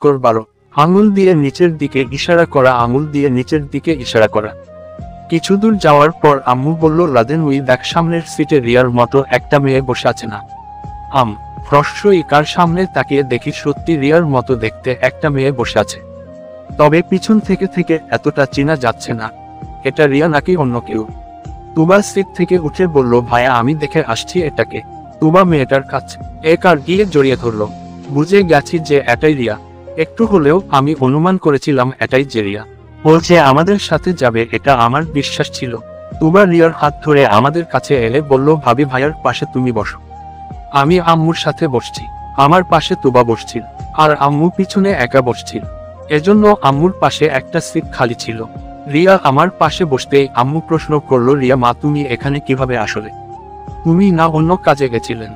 Score 12। আঙুল দিয়ে নিচের দিকে ইশারা করা, আঙুল দিয়ে নিচের দিকে ইশারা করা। কিছু দূর যাওয়ার পর আম্মু বলল, লাদেন ওই দেখ সামনের সিটে রিয়ার মতো একটা মেয়ে বসে আছে না। ফ্রস্টই কার সামনে তাকিয়ে দেখি সত্যি রিয়ার মতো দেখতে একটা মেয়ে বসে আছে। তবে পিছন থেকে থেকে এতটা চেনা যাচ্ছে না এটা রিয়া নাকি অন্য কেউ। তুবা সিট থেকে উঠে বলল, ভাইয়া আমি দেখে আসছি এটাকে। তুবা মেয়েটার কাছে আর গিয়ে জড়িয়ে ধরলো। বুঝে গেছি যে এটাই রিয়া। একটু হলেও আমি অনুমান করেছিলাম এটাই যে রিয়া। বলছে আমাদের সাথে যাবে, এটা আমার বিশ্বাস ছিল। তুবা রিয়ার হাত ধরে আমাদের কাছে এলে বলল, ভাবি ভাইয়ার পাশে তুমি বসো। আমি আম্মুর সাথে বসছি। আমার পাশে তুবা বসছিল আর আম্মু পিছনে একা বসছিল, এজন্য আম্মুর পাশে একটা সিট খালি ছিল। রিয়া আমার পাশে বসতেই আম্মু প্রশ্ন করলো, রিয়া মা তুমি এখানে কিভাবে আসলে? তুমি না অন্য কাজে গেছিলেন?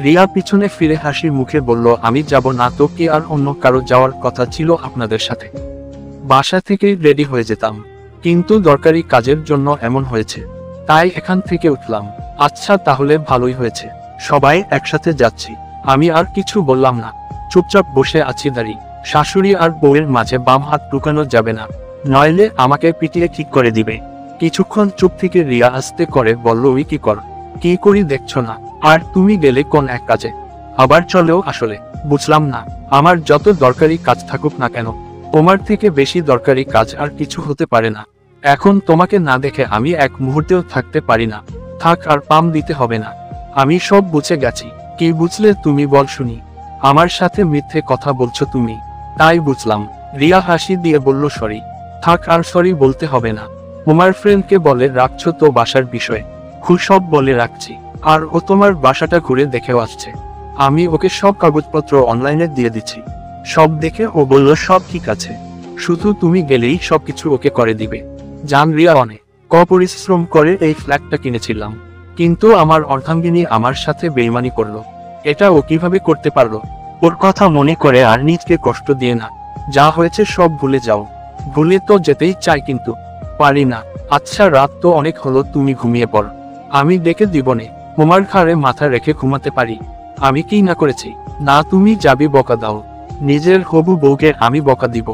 রিয়া পিছনে ফিরে হাসির মুখে বলল, আমি যাব না তো কি, আর অন্য কারো যাওয়ার কথা ছিল আপনাদের সাথে। বাসা থেকেই রেডি হয়ে যেতাম, কিন্তু দরকারি কাজের জন্য এমন হয়েছে, তাই এখান থেকে উঠলাম। আচ্ছা তাহলে ভালোই হয়েছে, সবাই একসাথে যাচ্ছি। আমি আর কিছু বললাম না, চুপচাপ বসে আছি দাঁড়িয়ে। শাশুড়ি আর বউয়ের মাঝে বাম হাত ঢুকানো যাবে না, নইলে আমাকে পিটিয়ে ঠিক করে দিবে। কিছুক্ষণ চুপ থেকে রিয়া আস্তে করে বলল, ওই কি করি দেখছো না? আর তুমি গেলে কোন এক কাজে, আবার চলেও আসলে? বুঝলাম না, আমার যত দরকারি কাজ থাকুক না কেন, তোমার থেকে বেশি দরকারি কাজ আর কিছু হতে পারে না। এখন তোমাকে না দেখে আমি এক মুহূর্তেও থাকতে পারি না। থাক, আর পাম দিতে হবে না, আমি সব বুঝে গেছি। কি বুঝলে তুমি বল শুনি? আমার সাথে মিথ্যে কথা বলছো তুমি। তাই বুঝলাম। রিয়া হাসি দিয়ে বলল, সরি। থাক, আর সরি বলতে হবে না। তোমার ফ্রেন্ডকে বলে রাখছো তো বাসার বিষয়ে? সব বলে রাখছি, আর ও তোমার বাসাটা ঘুরে দেখেও আসছে। আমি ওকে সব কাগজপত্র অনলাইনে দিয়ে দিচ্ছি। সব দেখে ও বলল সব ঠিক আছে, শুধু তুমি গেলেই সবকিছু ওকে করে দিবে। জান রিয়া, অনেক পরিশ্রম করে এই ফ্ল্যাটটা কিনেছিলাম, কিন্তু আমার অর্ধাঙ্গিনী আমার সাথে বেইমানি করলো। এটা ও কিভাবে করতে পারলো? ওর কথা মনে করে আর নিজকে কষ্ট দিয়ে না। যা হয়েছে সব ভুলে যাও। ভুলে তো যেতেই চাই, কিন্তু পারি না। আচ্ছা রাত তো অনেক হলো, তুমি ঘুমিয়ে পড়, আমি ডেকে দিবনে। তোমার ঘাড়ে মাথা রেখে ঘুমাতে পারি? আমি কি না করেছি? না, তুমি যাবি বকা দাও। নিজের হবু বউকে আমি বকা দিব,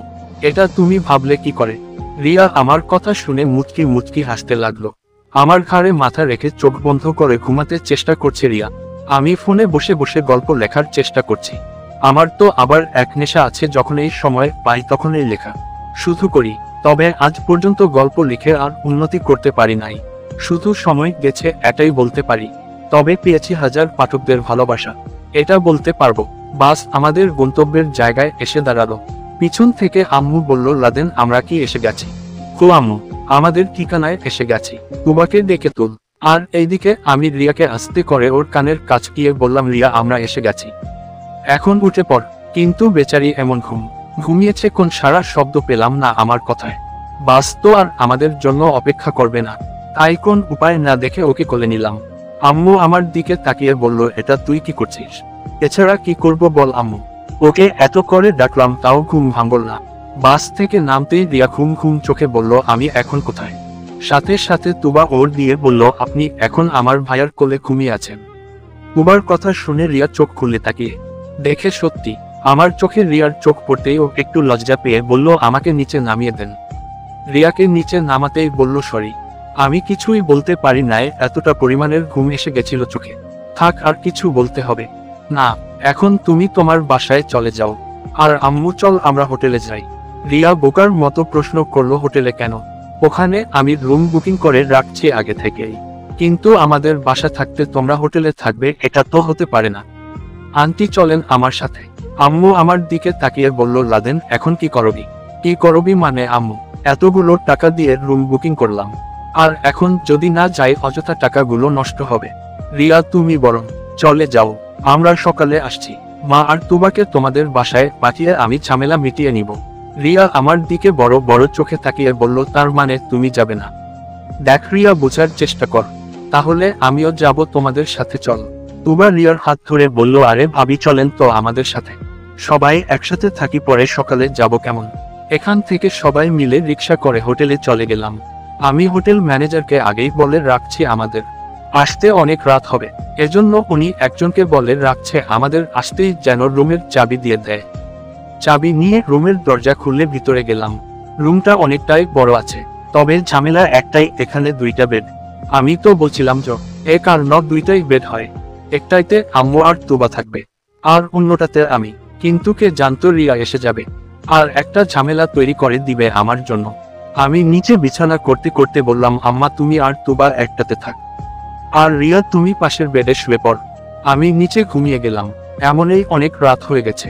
এটা তুমি ভাবলে কি করে? রিয়া আমার কথা শুনে মুচকি মুচকি হাসতে লাগলো। আমার ঘাড়ে মাথা রেখে চোখ বন্ধ করে ঘুমাতে চেষ্টা করছে রিয়া। আমি ফোনে বসে বসে গল্প লেখার চেষ্টা করছি। আমার তো আবার এক নেশা আছে, যখন এই সময় পাই তখনই লেখা শুধু করি। তবে আজ পর্যন্ত গল্প লিখে আর উন্নতি করতে পারি নাই, শুধু সময় গেছে এটাই বলতে পারি। তবে পেয়েছি হাজার পাঠকদের ভালোবাসা, এটা বলতে পারবো। বাস আমাদের গন্তব্যের জায়গায় এসে দাঁড়ালো। পিছন থেকে আম্মু বলল, লাদেন আমরা কি এসে গেছি? আম্মু, আমাদের ঠিকানায় এসে গেছি, তোমাকে ডেকে তুল। আর এইদিকে আমি রিয়াকে আস্তে করে ওর কানের কাছ গিয়ে বললাম, রিয়া আমরা এসে গেছি, এখন উঠে পড়। কিন্তু বেচারি এমন ঘুমিয়েছে কোন, সারা শব্দ পেলাম না আমার কথায়। বাস তো আর আমাদের জন্য অপেক্ষা করবে না, তাই কোন উপায় না দেখে ওকে কোলে নিলাম। আম্মু আমার দিকে তাকিয়ে বলল, এটা তুই কি করছিস? এছাড়া কি করব বল আম্মু? ওকে এত করে ডাকলাম তাও ঘুম ভাঙল না। বাস থেকে নামতেই রিয়া ঘুম চোখে বলল, আমি এখন কোথায়? সাথে সাথে তুবা ওর দিয়ে বলল, আপনি এখন আমার ভাইয়ার কোলে ঘুমিয়ে আছেন। তুবার কথা শুনে রিয়া চোখ খুলে তাকিয়ে দেখে সত্যি আমার চোখে রিয়ার চোখ পড়তেই ও একটু লজ্জা পেয়ে বলল, আমাকে নিচে নামিয়ে দেন। রিয়াকে নিচে নামাতেই বলল, সরি, আমি কিছুই বলতে পারি নাই, এতটা পরিমাণের ঘুম এসে গেছিল চোখে। থাক, আর কিছু বলতে হবে না, এখন তুমি তোমার বাসায় চলে যাও। আর আম্মু চল আমরা হোটেলে যাই। রিয়া বোকার মতো প্রশ্ন করলো, হোটেলে কেন? ওখানে আমি রুম বুকিং করে রাখছি আগে থেকেই। কিন্তু আমাদের বাসা থাকতে তোমরা হোটেলে থাকবে, এটা তো হতে পারে না। আন্টি চলেন আমার সাথে। আম্মু আমার দিকে তাকিয়ে বলল, লাদেন এখন কি করবি? কি করবি মানে আম্মু? এতগুলো টাকা দিয়ে রুম বুকিং করলাম, আর এখন যদি না যাই অযথা টাকাগুলো নষ্ট হবে। রিয়া তুমি বরং চলে যাও, আমরা সকালে আসছি। মা আর তুবাকে তোমাদের বাসায় পাঠিয়ে আমি ঝামেলা মিটিয়ে নিব। রিয়া আমার দিকে বড় বড় চোখে তাকিয়ে বলল, তার মানে তুমি যাবে না? দেখ রিয়া, বোঝার চেষ্টা কর, তাহলে আমিও যাব তোমাদের সাথে, চল। তুবা রিয়ার হাত ধরে বলল, আরে ভাবি চলেন তো আমাদের সাথে, সবাই একসাথে থাকি, পরে সকালে যাব কেমন? এখান থেকে সবাই মিলে রিক্সা করে হোটেলে চলে গেলাম। আমি হোটেল ম্যানেজারকে আগেই বলে রাখছি আমাদের আসতে অনেক রাত হবে, এজন্য উনি একজনকে বলে রাখছে আমাদের আসতেই যেন রুমের চাবি দিয়ে দেয়। চাবি নিয়ে রুমের দরজা খুলে ভিতরে গেলাম। রুমটা অনেকটাই বড় আছে, তবে ঝামেলা একটাই, এখানে দুইটা বেড। আমি তো বলছিলাম এ কারণ দুইটাই বেড হয়, একটাইতে আম্মু আর তুবা থাকবে, আর অন্যটাতে আমি। কিন্তু কে জানতো রিয়া এসে যাবে আর একটা ঝামেলা তৈরি করে দিবে আমার জন্য। আমি নিচে বিছানা করতে করতে বললাম, আম্মা তুমি আর তুবা একটাতে থাক, আর রিয়া তুমি পাশের বেডে শুয়ে পড়। আমি নিচে ঘুমিয়ে গেলাম। এমনই অনেক রাত হয়ে গেছে,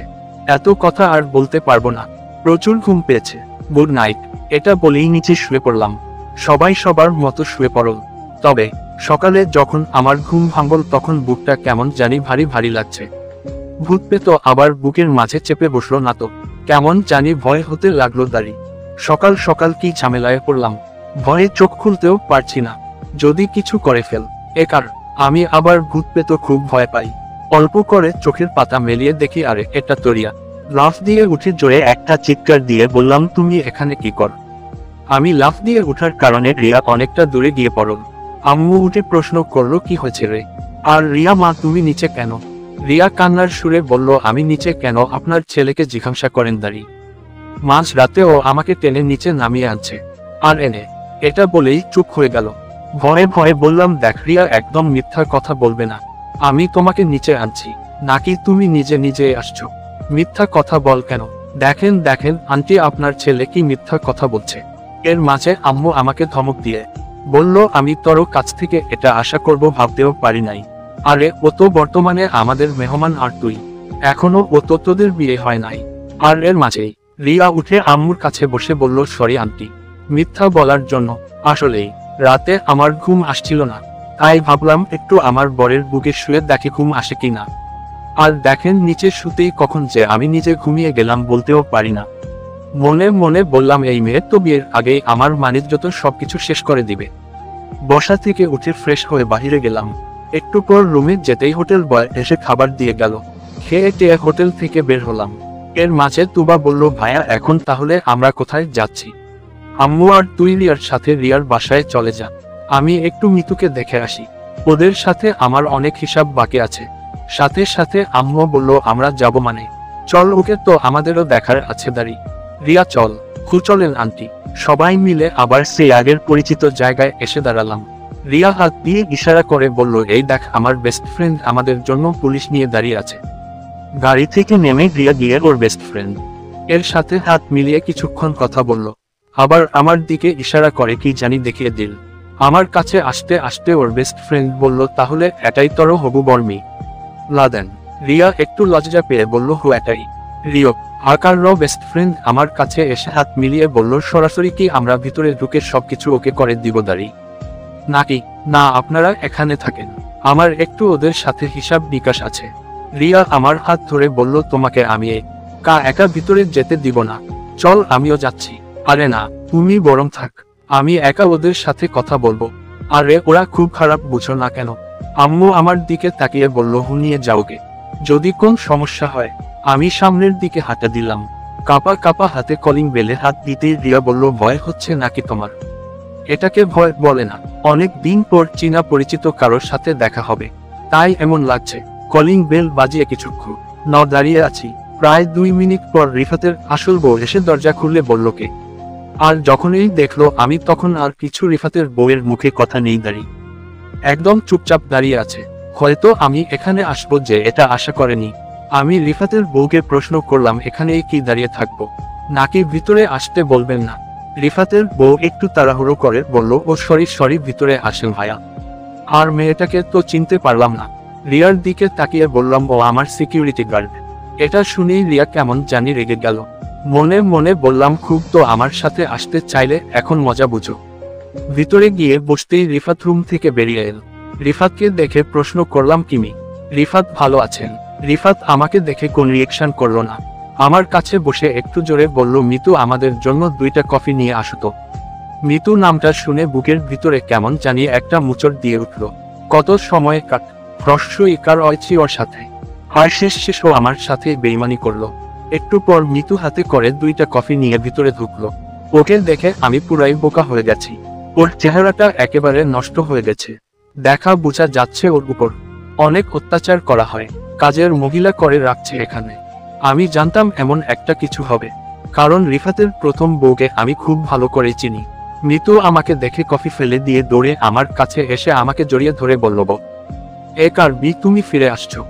এত কথা আর বলতে পারবো না, প্রচুর ঘুম পেয়েছে। গুড নাইট এটা বলেই নিচে শুয়ে পড়লাম। সবাই সবার মতো শুয়ে পড়ল। তবে সকালে যখন আমার ঘুম ভাঙল তখন বুকটা কেমন জানি ভারী ভারী লাগছে। ভূত পেত আবার বুকের মাঝে চেপে বসলো না তো, কেমন জানি ভয় হতে লাগলো দাঁড়ি। সকাল সকাল কি ঝামেলায় পড়লাম, ভয়ে চোখ খুলতেও পারছি না, যদি কিছু করে ফেল। একার আমি আবার ভূত পেত খুব ভয় পাই। অল্প করে চোখের পাতা মেলিয়ে দেখি, আরে এটা তো রিয়া। লাফ দিয়ে উঠে জোরে একটা চিৎকার দিয়ে বললাম, তুমি এখানে কি কর? আমি লাফ দিয়ে উঠার কারণে রিয়া অনেকটা দূরে গিয়ে পড়ল। আম্মু উঠে প্রশ্ন করলো, কি হয়েছে রে? আর রিয়া, মা তুমি নিচে কেন? রিয়া কান্নার সুরে বলল, আমি নিচে কেন, আপনার ছেলেকে জিজ্ঞাসা করেন দাঁড়ি। মাঝ রাতেও আমাকে টেনে নিচে নামিয়ে আনছে আর এনে। এটা বলেই চুপ হয়ে গেল। ভয়ে ভয়ে বললাম, দেখ রিয়া, একদম মিথ্যা কথা বলবে না, আমি তোমাকে নিচে আনছি নাকি তুমি নিজে নিজে আসছো? মিথ্যা কথা বল কেন? দেখেন দেখেন আন্টি, আপনার ছেলে কি মিথ্যা কথা বলছে। এর মাঝে আম্মু আমাকে ধমক দিয়ে বলল, আমি তোর কাছ থেকে এটা আশা করব ভাবতেও পারি নাই। আরে ও তো বর্তমানে আমাদের মেহমান, আর তুই এখনো ও তো তোদের বিয়ে হয় নাই। আর এর মাঝেই রিয়া উঠে আম্মুর কাছে বসে বলল, সরি আন্টি মিথ্যা বলার জন্য। আসলেই রাতে আমার ঘুম আসছিল না, তাই ভাবলাম একটু আমার বরের বুকে শুয়ে দেখে ঘুম আসে কিনা। আর দেখেন নিচে শুতেই কখন যে আমি নিজে ঘুমিয়ে গেলাম বলতেও পারি না। মনে মনে বললাম, এই মেয়ে তো বিয়ের আগেই আমার মানিজ্যত সবকিছু শেষ করে দিবে। বসা থেকে উঠে ফ্রেশ হয়ে বাহিরে গেলাম। একটু পর রুমে যেতেই হোটেল বয় এসে খাবার দিয়ে গেল। খেয়ে টেয়ে হোটেল থেকে বের হলাম। এর মাঝে তুবা বলল, ভাইয়া এখন তাহলে আমরা কোথায় যাচ্ছি? আম্মু আর তুই রিয়ার সাথে রিয়ার বাসায় চলে যা, আমি একটু মিতুকে দেখে আসি, ওদের সাথে আমার অনেক হিসাব বাকি আছে। সাথে সাথে আম্মু বলল, আমরা যাব মানে? চল, ওকে তো আমাদেরও দেখার আছে দাঁড়ি। রিয়া চল। চলেন আন্টি। সবাই মিলে আবার সেই আগের পরিচিত জায়গায় এসে দাঁড়ালাম। রিয়া হাত দিয়ে ইশারা করে বলল, এই দেখ আমার বেস্ট ফ্রেন্ড আমাদের জন্য পুলিশ নিয়ে দাঁড়িয়ে আছে। গাড়ি থেকে নেমে রিয়া গিয়ে ওর বেস্ট ফ্রেন্ড এর সাথে হাত মিলিয়ে কিছুক্ষণ কথা বলল, আবার আমার দিকে ইশারা করে কি জানি দেখিয়ে দিল। আমার কাছে আসতে আসতে ওর বেস্ট ফ্রেন্ড বলল, তাহলে এটাই তোর হবু বর্মি লাদেন। রিয়া একটু লজ্জা পেয়ে বলল, হো এটাই। রিও আকার বেস্ট ফ্রেন্ড আমার কাছে এসে হাত মিলিয়ে বলল, সরাসরি কি আমরা ভিতরে ঢুকে সবকিছু ওকে করে দিব দাঁড়ি, নাকি না আপনারা এখানে থাকেন, আমার একটু ওদের সাথে হিসাব নিকাশ আছে। রিয়া আমার হাত ধরে বলল, তোমাকে আমি একা ভিতরে যেতে দিব না, চল আমিও যাচ্ছি। আরে না, তুমি বরং থাক, আমি একা ওদের সাথে কথা বলবো। আরে ওরা খুব খারাপ, বুঝো না কেন? আম্মু আমার দিকে তাকিয়ে বলল, নিয়ে যাওগে, যদি কোন সমস্যা হয়। আমি সামনের দিকে হাঁটা দিলাম। কাপা কাপা হাতে কলিং বেলে হাত দিতেই রিয়া বলল, ভয় হচ্ছে নাকি তোমার? এটাকে ভয় বলে না, অনেক দিন পর চীনা পরিচিত কারোর সাথে দেখা হবে, তাই এমন লাগছে। কলিং বেল বাজিয়ে কিছুক্ষণ দাঁড়িয়ে আছি। প্রায় 2 মিনিট পর রিফাতের আসল বউ এসে দরজা খুললে বলল, কে? আর যখনই দেখলো আমি তখন আর কিছু রিফাতের বউয়ের মুখে কথা নেই, দাঁড়িয়ে একদম চুপচাপ দাঁড়িয়ে আছে। হয়তো আমি এখানে আসবো যে এটা আশা করেনি। আমি রিফাতের বউকে প্রশ্ন করলাম, এখানেই কি দাঁড়িয়ে থাকবো নাকি ভিতরে আসতে বলবেন না? রিফাতের বউ একটু তাড়াহুড়ো করে বলল, ও সরি ভিতরে আসেন ভাইয়া। আর মেয়েটাকে তো চিনতে পারলাম না। রিয়ার দিকে তাকিয়ে বললাম, ও আমার সিকিউরিটি গার্ড। এটা শুনেই রিয়া কেমন জানি রেগে গেল। মনে মনে বললাম, খুব তো আমার সাথে আসতে চাইলে এখন মজা বুঝো। ভিতরে গিয়ে বসতেই রিফাত রুম থেকে বেরিয়ে এল। রিফাতকে দেখে প্রশ্ন করলাম, কিমি রিফাত ভালো আছেন? রিফাত আমাকে দেখে কোন রিয়েকশন করলো না, আমার কাছে বসে একটু জোরে বলল, মিতু আমাদের জন্য 2টা কফি নিয়ে আসতো। মিতু নামটা শুনে বুকের ভিতরে কেমন জানিয়ে একটা মুচড় দিয়ে উঠল। কত সময় কাট হ্রস্ব ইকার অয়ছি ওর সাথে, হয় শেষ ও আমার সাথে বেইমানি করলো। একটু পর মিতু হাতে করে 2টা কফি নিয়ে ভিতরে ঢুকলো। ওকে দেখে আমি পুরাই বোকা হয়ে গেছি। ওর চেহারাটা একেবারে নষ্ট হয়ে গেছে। দেখা বোঝা যাচ্ছে ওর উপর অনেক অত্যাচার করা হয়, কাজের মহিলা করে রাখছে এখানে। আমি জানতাম এমন একটা কিছু হবে, কারণ রিফাতের প্রথম বউকে আমি খুব ভালো করে চিনি। মিতু আমাকে দেখে কফি ফেলে দিয়ে দৌড়ে আমার কাছে এসে আমাকে জড়িয়ে ধরে বলল, বি তুমি ফিরে আসছো।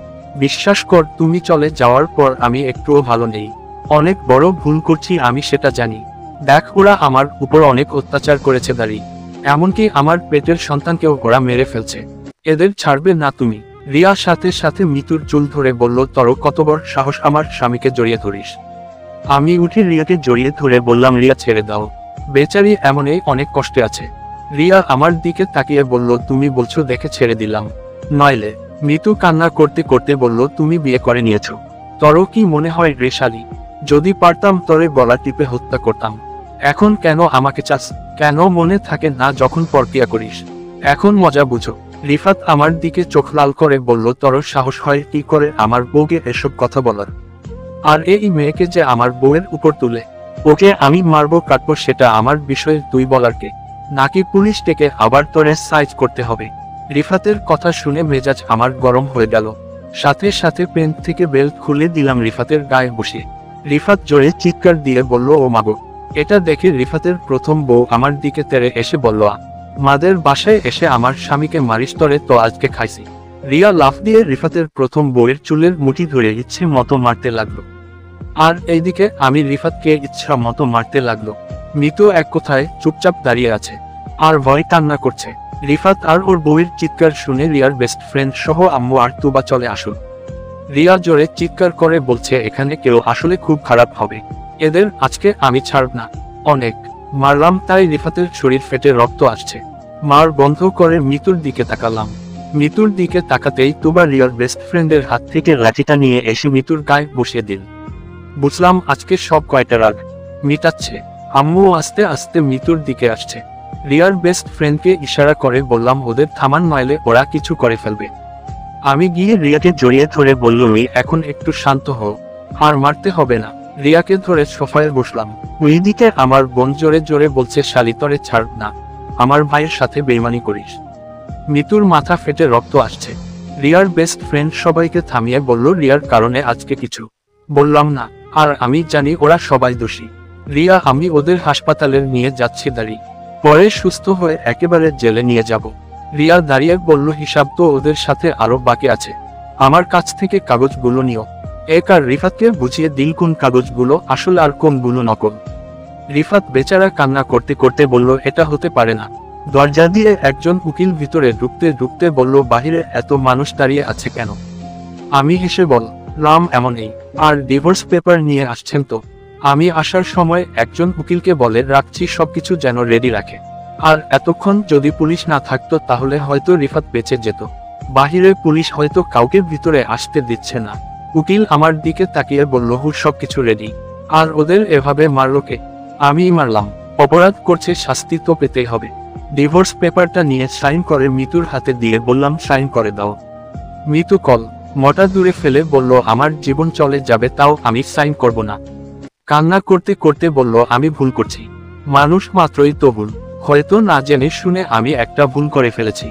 বিশ্বাস কর, তুমি চলে যাওয়ার পর আমি একটুও ভালো নেই। অনেক বড় ভুল করছি আমি, সেটা জানি। দেখ, ওরা আমার উপর অনেক অত্যাচার করেছে দাঁড়ি, এমনকি আমার পেটের সন্তানকেও ওরা মেরে ফেলছে। এদের ছাড়বে না তুমি। রিয়া সাথে সাথে মিতুর চুল ধরে বলল, তোর কত বড় সাহস আমার স্বামীকে জড়িয়ে ধরিস। আমি উঠে রিয়াকে জড়িয়ে ধরে বললাম, রিয়া ছেড়ে দাও, বেচারি এমনই অনেক কষ্টে আছে। রিয়া আমার দিকে তাকিয়ে বলল, তুমি বলছো দেখে ছেড়ে দিলাম, নইলে? মিতু কান্না করতে করতে বলল, তুমি বিয়ে করে নিয়েছো, তোরও কি মনে হয় রে শালী? যদি পারতাম তোরে গলা টিপে হত্যা করতাম। এখন কেন আমাকে চাস? কেন মনে থাকে না যখন পরকিয়া করিস? এখন মজা বুঝো। রিফাত আমার দিকে চোখ লাল করে বলল, তোর সাহস হয় কি করে আমার বউকে এসব কথা বলার? আর এই মেয়েকে যে আমার বউয়ের উপর তুলে, ওকে আমি মারবো কাটবো, সেটা আমার বিষয়ে তুই বলার কে? নাকি পুলিশ ডেকে আবার তোরে সাইজ করতে হবে? রিফাতের কথা শুনে মেজাজ আমার গরম হয়ে গেল। সাথে সাথে পেন থেকে বেল্ট খুলে দিলাম রিফাতের গায়ে বসিয়ে। রিফাত জোরে চিৎকার দিয়ে বলল, ও মাগো! এটা দেখে রিফাতের প্রথম বউ আমার দিকে তেড়ে এসে বলল, মাদের বাসায় এসে আমার স্বামীকে মারিস, তরে তো আজকে খাইছি। রিয়া লাফ দিয়ে রিফাতের প্রথম বউয়ের চুলের মুঠি ধরে ইচ্ছে মতো মারতে লাগলো, আর এইদিকে আমি রিফাতকে ইচ্ছা মতো মারতে লাগলো। মিতু এক কোথায় চুপচাপ দাঁড়িয়ে আছে আর ভয় কান্না করছে। রিফাত আর ওর বউয়ের চিৎকার শুনে রিয়ার বেস্ট ফ্রেন্ড সহ আম্মু আর তুবা চলে আসুন। রিয়া জোরে চিৎকার করে বলছে, এখানে কেউ আসলে খুব খারাপ হবে, এদের আজকে আমি ছাড়ব না। অনেক মারলাম তাই রিফাতের শরীর ফেটে রক্ত আসছে। মার বন্ধ করে মিতুর দিকে তাকালাম। মিতুর দিকে তাকাতেই তুবা রিয়ার বেস্ট ফ্রেন্ডের হাত থেকে লাঠিটা নিয়ে এসে মিতুর গায়ে বসিয়ে দিল। বুঝলাম আজকে সব কয়টা রাগ মিটাচ্ছে। আম্মু আস্তে আস্তে মিতুর দিকে আসছে। রিয়ার বেস্ট ফ্রেন্ডকে ইশারা করে বললাম, ওদের থামান, নইলে ওরা কিছু করে ফেলবে। আমি গিয়ে রিয়াকে জড়িয়ে ধরে বললাম, এখন একটু শান্ত হও, আর মারতে হবে না। রিয়াকে ধরে সোফায় বসলাম। ওইদিকে আমার বোন জোরে জোরে বলছে, শালি তরে ছাড়ব না, আমার ভাইয়ের সাথে বেইমানি করিস। মিতুর মাথা ফেটে রক্ত আসছে। রিয়ার বেস্ট ফ্রেন্ড সবাইকে থামিয়ে বলল, রিয়ার কারণে আজকে কিছু বললাম না, আর আমি জানি ওরা সবাই দোষী। রিয়া, আমি ওদের হাসপাতালে নিয়ে যাচ্ছি দাঁড়ি, পরে সুস্থ হয়ে একেবারে জেলে নিয়ে যাব। রিয়া দাঁড়িয়ে বলল, হিসাব তো ওদের সাথে আরো বাকি আছে, আমার কাছ থেকে কাগজগুলো নিও। আর রিফাতকে বুঝিয়ে দিল কোন কাগজগুলো আসল আর কোনগুলো নকল। রিফাত বেচারা কান্না করতে করতে বলল, এটা হতে পারে না। দরজা দিয়ে একজন উকিল ভিতরে ঢুকতে ঢুকতে বলল, বাহিরে এত মানুষ দাঁড়িয়ে আছে কেন? আমি হেসে বললাম, এমনই। আর ডিভোর্স পেপার নিয়ে আসছেন তো? আমি আসার সময় একজন উকিলকে বলে রাখছি সবকিছু যেন রেডি রাখে, আর এতক্ষণ যদি পুলিশ না থাকতো তাহলে হয়তো রিফাত বেঁচে যেত। বাহিরে পুলিশ হয়তো কাউকে ভিতরে আসতে দিচ্ছে না। উকিল আমার দিকে তাকিয়ে বলল, সবকিছু রেডি। আর ওদের এভাবে মারলো কে? আমিই মারলাম। অপরাধ করছে, শাস্তি তো পেতেই হবে। ডিভোর্স পেপারটা নিয়ে সাইন করে মিতুর হাতে দিয়ে বললাম, সাইন করে দাও। মিতু কল মটা দূরে ফেলে বলল, আমার জীবন চলে যাবে তাও আমি সাইন করব না। কান্না করতে করতে বলল, আমি ভুল করছি, মানুষ মাত্রই তো ভুল, হয়তো না জেনে শুনে আমি একটা ভুল করে ফেলেছি।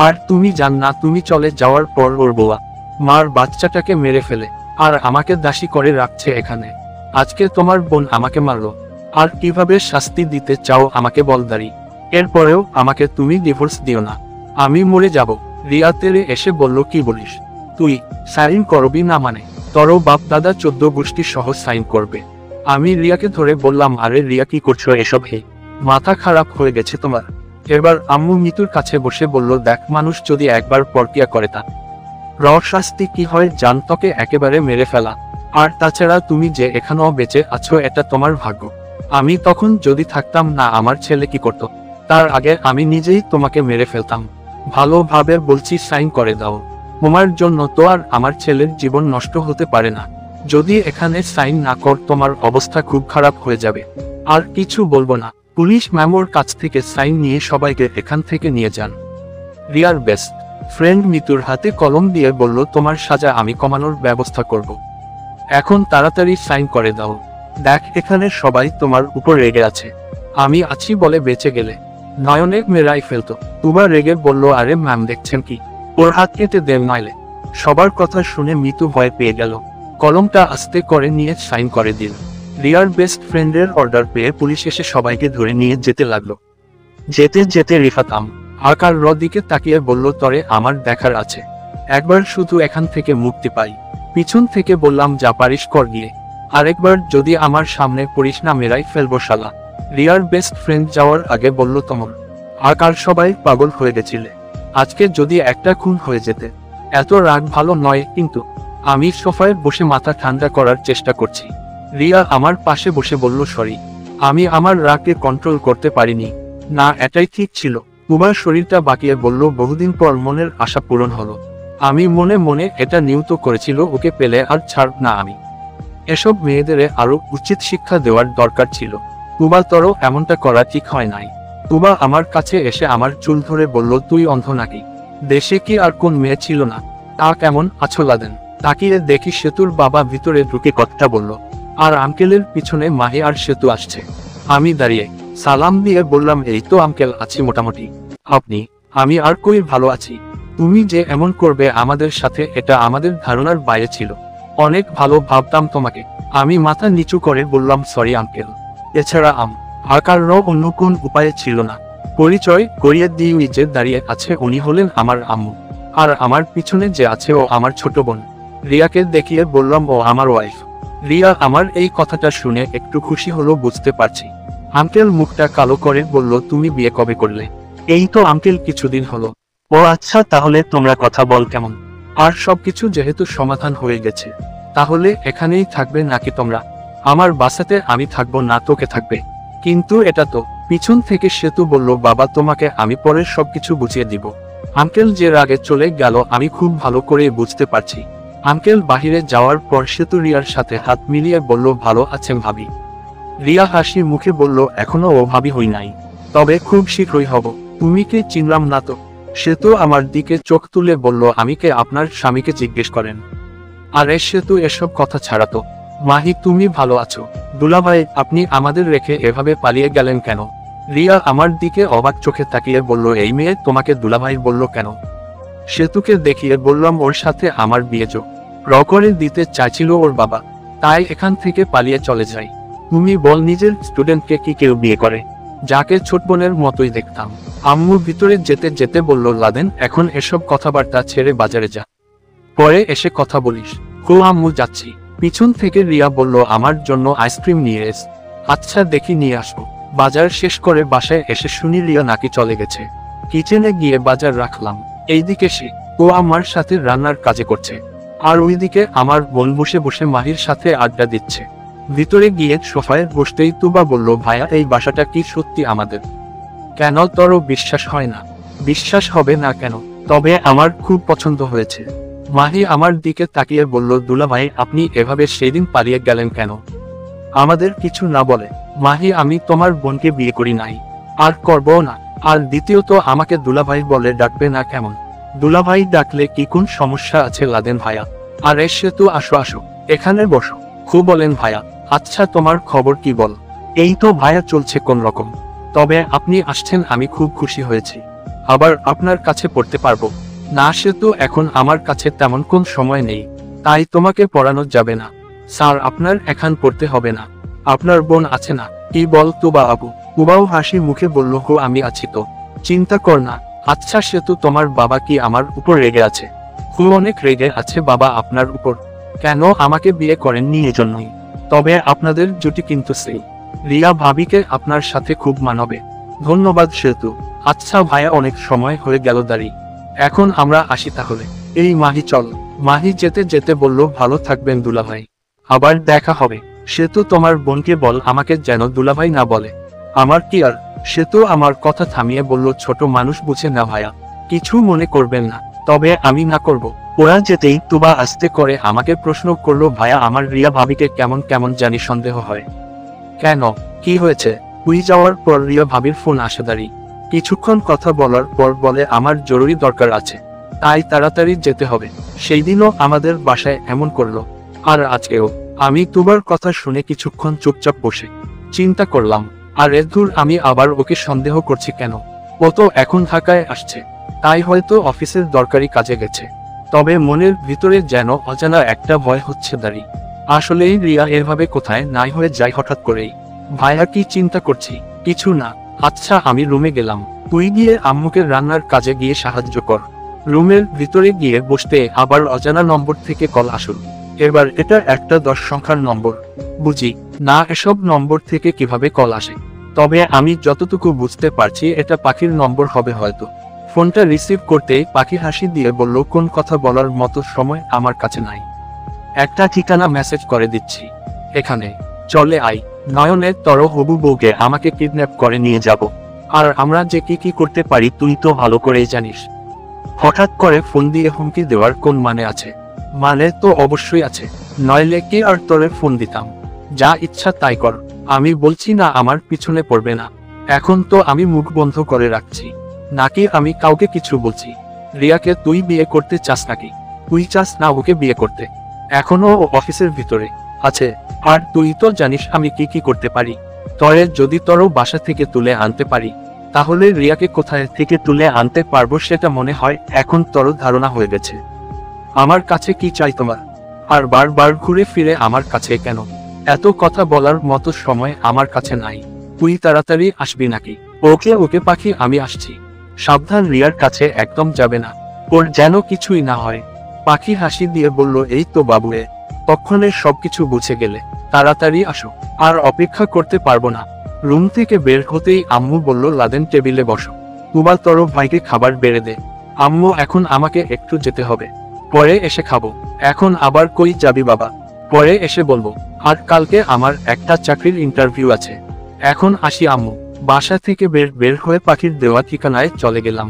আর তুমি জান না, তুমি চলে যাওয়ার পর ওর বউয়া মার বাচ্চাটাকে মেরে ফেলে আর আমাকে দাসী করে রাখছে এখানে। আজকে তোমার বোন আমাকে মারলো, আর কিভাবে শাস্তি দিতে চাও আমাকে বল দাঁড়ি। এরপরেও আমাকে তুমি ডিভোর্স দিও না, আমি মরে যাব। রিয়া তেরে এসে বলল, কি বলিস তুই? সাইন করবি না মানে? তোর বাপ দাদা 14 গোষ্ঠী সহ সাইন করবে। আমি রিয়াকে ধরে বললাম, আরে রিয়া কি করছো এসব? হে, মাথা খারাপ হয়ে গেছে তোমার? এবার আম্মু মিতুর কাছে বসে বলল, দেখ, মানুষ যদি একবার পরকিয়া করে তা শাস্তি কি হয় জান, তোকে একেবারে মেরে ফেলা। আর তাছাড়া তুমি যে এখনো বেঁচে আছো এটা তোমার ভাগ্য। আমি তখন যদি থাকতাম না, আমার ছেলে কি করত? তার আগে আমি নিজেই তোমাকে মেরে ফেলতাম। ভালোভাবে বলছি, সাইন করে দাও। তোমার জন্য তো আর আমার ছেলের জীবন নষ্ট হতে পারে না। যদি এখানে সাইন না কর, তোমার অবস্থা খুব খারাপ হয়ে যাবে। আর কিছু বলবো না। পুলিশ ম্যামোর কাছ থেকে সাইন নিয়ে সবাইকে এখান থেকে নিয়ে যান। রিয়ার বেস্ট ফ্রেন্ড মিতুর হাতে কলম দিয়ে বলল, তোমার সাজা আমি কমানোর ব্যবস্থা করব। এখন তাড়াতাড়ি সাইন করে দাও। দেখ, এখানে সবাই তোমার উপর রেগে আছে, আমি আছি বলে বেঁচে গেলে নয়নে মেরাই ফেলতো। তুবা রেগে বলল, আরে ম্যাম দেখছেন কি, ওর হাত কেটে দেন নইলে। সবার কথা শুনে মিতু ভয় পেয়ে গেল। কলমটা আস্তে করে নিয়ে সাইন করে দিল। রিয়ার বেস্ট ফ্রেন্ডের অর্ডার পেয়ে পুলিশ এসে সবাইকে ধরে নিয়ে যেতে লাগলো। যেতে যেতে রিফাত আকার দিকে তাকিয়ে বলল, তরে আমার দেখার আছে, একবার শুধু এখান থেকে মুক্তি পাই। পিছন থেকে বললাম, যা পারিস কর গিয়ে, আরেকবার যদি আমার সামনে পড়িস না মেরাই ফেলবো শালা। রিয়ার বেস্ট ফ্রেন্ড যাওয়ার আগে বলল, তমর আকার সবাই পাগল হয়ে গেছিলে, আজকে যদি একটা খুন হয়ে যেতে। এত রাগ ভালো নয়, কিন্তু আমি সোফায় বসে মাথা ঠান্ডা করার চেষ্টা করছি। রিয়া আমার পাশে বসে বলল, সরি, আমি আমার রাগকে কন্ট্রোল করতে পারিনি। না, এটাই ঠিক ছিল। তোমার শরীরটা বাঁকিয়ে বলল, বহুদিন পর মনের আশা পূরণ হলো। আমি মনে মনে এটা নিয়ত করেছিল, ওকে পেলে আর ছাড়ব না আমি। এসব মেয়েদের আরো উচিত শিক্ষা দেওয়ার দরকার ছিল। তুবা তরও এমনটা করা ঠিক হয় নাই। তুবা আমার কাছে এসে আমার চুল ধরে বলল, তুই অন্ধ নাকি? দেশে কি আর কোন মেয়ে ছিল না? তা কেমন আছো লাদেন? তাকিয়ে দেখি সেতুর বাবা ভিতরে ঢুকে কথাটা বলল, আর আঙ্কেলের পিছনে মাহি আর সেতু আসছে। আমি দাঁড়িয়ে সালাম দিয়ে বললাম, এই তো আঙ্কেল, আছি মোটামুটি। আপনি? আমি আর কই ভালো আছি। তুমি যে এমন করবে আমাদের সাথে, এটা আমাদের ধারণার বাইরে ছিল। অনেক ভালো ভাবতাম তোমাকে। আমি মাথা নিচু করে বললাম, সরি আঙ্কেল। এছাড়া আকার অন্য কোন উপায়ে ছিল না। পরিচয় করিয়ে দিয়ে যে দাঁড়িয়ে আছে উনি হলেন আমার আম্মু, আর আমার পিছনে যে আছে ও আমার ছোট বোন। রিয়াকে দেখিয়ে বললাম, ও আমার ওয়াইফ। রিয়া আমার এই কথাটা শুনে একটু খুশি হলো, বুঝতে পারছি। আঙ্কেল মুখটা কালো করে বলল, তুমি বিয়ে কবে করলে? এই তো আঙ্কেল কিছুদিন হলো। ও আচ্ছা, তাহলে তোমরা কথা বল কেমন? আর সবকিছু যেহেতু সমাধান হয়ে গেছে, তাহলে এখানেই থাকবে নাকি তোমরা? আমার বাসাতে আমি থাকবো না, তোকে থাকবে। কিন্তু এটা তো। পিছন থেকে সেতু বলল, বাবা তোমাকে আমি পরের সবকিছু বুঝিয়ে দিব। আঙ্কেল যে রাগে চলে গেল আমি খুব ভালো করে বুঝতে পারছি। আঙ্কেল বাহিরে যাওয়ার পর সেতু রিয়ার সাথে হাত মিলিয়ে বলল, ভালো আছেন ভাবি? রিয়া হাসি মুখে বলল, এখনো ও ভাবি হই নাই, তবে খুব শীঘ্রই হব। তুমি কি চিনলাম না তো? সেতু আমার দিকে চোখ তুলে বলল, আমি কে? আপনার স্বামীকে জিজ্ঞেস করেন। আরে সেতু, এসব কথা ছাড়া তো। মাহি, তুমি ভালো আছো? দুলাভাই, আপনি আমাদের রেখে এভাবে পালিয়ে গেলেন কেন? রিয়া আমার দিকে অবাক চোখে তাকিয়ে বলল, এই মেয়ে তোমাকে দুলাভাই বলল কেন? সেতুকে দেখিয়ে বললাম, ওর সাথে আমার বিয়ে করে দিতে চাইছিল ওর বাবা, তাই এখান থেকে পালিয়ে চলে যাই। তুমি বল, নিজের স্টুডেন্টকে কি কেউ বিয়ে করে? যাকে ছোট বোনের মতোই দেখতাম। আম্মু ভিতরে যেতে যেতে বলল, লাদেন, এখন এসব কথাবার্তা ছেড়ে বাজারে যা, পরে এসে কথা বলিস। কো আম্মু, যাচ্ছি। পিছন থেকে রিয়া বলল, আমার জন্য আইসক্রিম নিয়ে এস। আচ্ছা, দেখি নিয়ে আসবো। বাজার শেষ করে বাসায় এসে শুনি রিয়া নাকি চলে গেছে। কিচেনে গিয়ে বাজার রাখলাম। এইদিকে সে ও আমার সাথে রান্নার কাজে করছে, আর ওইদিকে আমার বোন বসে বসে মাহির সাথে আড্ডা দিচ্ছে। ভিতরে গিয়ে সোফায় বসতেই তুবা বলল, ভাইয়া, এই বাসাটা কি সত্যি আমাদের? কেন, তোরও বিশ্বাস হয় না? বিশ্বাস হবে না কেন? তবে আমার খুব পছন্দ হয়েছে। মাহি আমার দিকে তাকিয়ে বলল, দুলাভাই, আপনি এভাবে সেদিন পালিয়ে গেলেন কেন? আমাদের কিছু না বলে? মাহি, আমি তোমার বোনকে বিয়ে করি নাই, আর করবো না। আর দ্বিতীয়ত, আমাকে দুলাভাই বলে ডাকবে না কেমন? দুলাভাই ডাকলে কি কোন সমস্যা আছে লাদেন ভাইয়া? আর এসে তো আসো আসো, এখানে বসো। খুব বলেন ভাইয়া। আচ্ছা, তোমার খবর কি বল? এই তো ভাইয়া, চলছে কোন রকম। তবে আপনি আসছেন, আমি খুব খুশি হয়েছি। আবার আপনার কাছে পড়তে পারবো না? সে তো এখন আমার কাছে তেমন কোন সময় নেই, তাই তোমাকে পড়ানো যাবে না। স্যার, আপনার এখন পড়তে হবে না। আপনার বোন আছে না? কি বল তুবা আবু? তুবাও হাসি মুখে বলল, হো, আমি আছি তো, চিন্তা কর না। আচ্ছা সেতু, তোমার বাবা কি আমার উপর রেগে আছে? খুব অনেক রেগে আছে বাবা আপনার উপর। কেন, আমাকে বিয়ে করেননি এজন্যই? তবে আপনাদের জুটি কিন্তু সেই রিয়া ভাবিকে আপনার সাথে খুব মানাবে। ধন্যবাদ সেতু। আচ্ছা ভাইয়া, অনেক সময় হয়ে গেল দাঁড়ি, এখন আমরা আসি তাহলে। এই মাহি, চল। মাহি যেতে যেতে বলল, ভালো থাকবেন দুলাভাই, আবার দেখা হবে। সেতু, তোমার বোনকে বল আমাকে যেন দুলাভাই না বলে। আমার কি আর? সেতু আমার কথা থামিয়ে বলল, ছোট মানুষ বুঝে না ভাইয়া, কিছু মনে করবেন না। তবে আমি না করব। ওরা যেতেই তুবা আস্তে করে আমাকে প্রশ্ন করলো, ভাইয়া, আমার রিয়া ভাবিকে কেমন কেমন জানি সন্দেহ হয়। কেন, কি হয়েছে? তুই যাওয়ার পর রিয়া ভাবির ফোন আসে দাঁড়ি। কিছুক্ষণ কথা বলার পর বলে, আমার জরুরি দরকার আছে, তাই তাড়াতাড়ি যেতে হবে। সেই দিনও আমাদের বাসায় এমন করলো, আর আজকেও। আমি তুবার কথা শুনে কিছুক্ষণ চুপচাপ বসে চিন্তা করলাম, আর দূর, আমি আবার ওকে সন্দেহ করছি কেন? ও তো এখন ঢাকায় আসছে, তাই হয়তো অফিসের দরকারি কাজে গেছে। তবে মনের ভিতরে যেন অজানা একটা ভয় হচ্ছে দাঁড়ি। আসলেই রিয়া এভাবে কোথায় নাই হয়ে যায় হঠাৎ করেই। ভাইয়া কি চিন্তা করছি? কিছু না। আচ্ছা আমি রুমে গেলাম, তুই গিয়ে আম্মুকে রান্নার কাজে গিয়ে সাহায্য কর। রুমের ভিতরে গিয়ে বসতে আবার অজানা নম্বর থেকে কল আসল। এবার এটা একটা 10 সংখ্যার নম্বর। বুঝি না এসব নম্বর থেকে কিভাবে কল আসে, তবে আমি যতটুকু বুঝতে পারছি এটা পাখির নম্বর হবে হয়তো। ফোনটা রিসিভ করতেই পাখি হাসি দিয়ে বলল, কোন কথা বলার মতো সময় আমার কাছে নাই, একটা ঠিকানা মেসেজ করে দিচ্ছি, এখানে চলে আই। নয়নে তর হবু বউকে আমাকে কিডন্যাপ করে নিয়ে যাব, আর আমরা যে কি কি করতে পারি তুই তো ভালো করেই জানিস। হঠাৎ করে ফোন দিয়ে হুমকি দেওয়ার কোন মানে আছে? মানে তো অবশ্যই আছে, নইলে কি আর তোরে ফোন দিতাম। যা ইচ্ছা তাই কর, আমি বলছি না আমার পিছনে পড়বে না। এখন তো আমি মুখ বন্ধ করে রাখছি, নাকি আমি কাউকে কিছু বলছি? রিয়াকে তুই বিয়ে করতে চাস নাকি? তুই চাস না ওকে বিয়ে করতে? এখনো ও অফিসের ভিতরে আছে, আর তুই তো জানিস আমি কি কি করতে পারি। তরে যদি তোরও বাসা থেকে তুলে আনতে পারি, তাহলে রিয়াকে কোথায় থেকে তুলে আনতে পারবো সেটা মনে হয় এখন তোর ধারণা হয়ে গেছে। আমার কাছে কি চাই তোমার? আর বারবার ঘুরে ফিরে আমার কাছে কেন? এত কথা বলার মতো সময় আমার কাছে নাই। তুই তাড়াতাড়ি আসবি নাকি? ওকে ওকে পাখি, আমি আসছি। সাবধান, রিয়ার কাছে একদম যাবে না, ওর যেন কিছুই না হয়। পাখি হাসি দিয়ে বলল, এই তো বাবুয়ে, তক্ষণে সবকিছু বুঝে গেলে, তাড়াতাড়ি আসো, আর অপেক্ষা করতে পারবো না। রুম থেকে বের হতেই আম্মু বলল, লাদেন টেবিলে বসো, তোমার তরফ ভাইকে খাবার বেড়ে দে। আম্মু এখন আমাকে একটু যেতে হবে, পরে এসে খাবো। এখন আবার কই যাবি বাবা? পরে এসে বলবো, আর কালকে আমার একটা চাকরির ইন্টারভিউ আছে। এখন আসি আম্মু। বাসা থেকে বের হয়ে পাখির দেওয়া ঠিকানায় চলে গেলাম।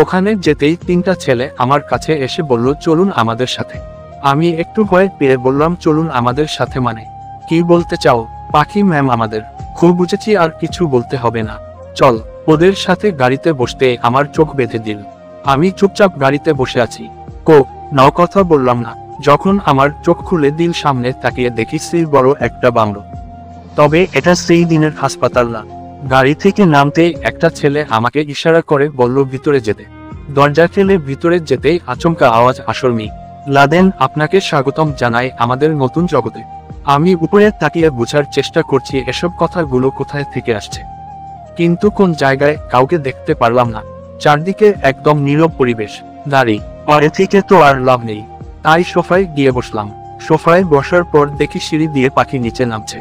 ওখানে যেতেই 3টা ছেলে আমার কাছে এসে বলল, চলুন আমাদের সাথে। আমি একটু ভয় পেয়ে বললাম, চলুন আমাদের সাথে মানে কি বলতে চাও? পাখি ম্যাম, আমাদের খুব বুঝেছি, আর কিছু বলতে হবে না, চল। ওদের সাথে গাড়িতে বসতে আমার চোখ বেঁধে দিল। আমি চুপচাপ গাড়িতে বসে আছি, নাও কথা বললাম না। যখন আমার চোখ খুলে দিল, সামনে তাকিয়ে দেখি সেই বড় একটা বাংলো। তবে এটা সেই দিনের হাসপাতাল না। গাড়ি থেকে নামতেই একটা ছেলে আমাকে ইশারা করে বলল, ভিতরে যেতে। দরজা ঠেলে ভিতরে যেতেই আচমকা আওয়াজ, আসরমি। লাদেন, আপনাকে স্বাগতম জানাই আমাদের নতুন জগতে। আমি উপরে তাকিয়ে বোঝার চেষ্টা করছি এসব কথাগুলো কোথায় থেকে আসছে, কিন্তু কোন জায়গায় কাউকে দেখতে পারলাম না। চারদিকে একদম নীরব পরিবেশ। দাঁড়ি পরে থেকে তো আর লাভ নেই, তাই সোফায় গিয়ে বসলাম। সোফায় বসার পর দেখি সিঁড়ি দিয়ে পাখি নিচে নামছে।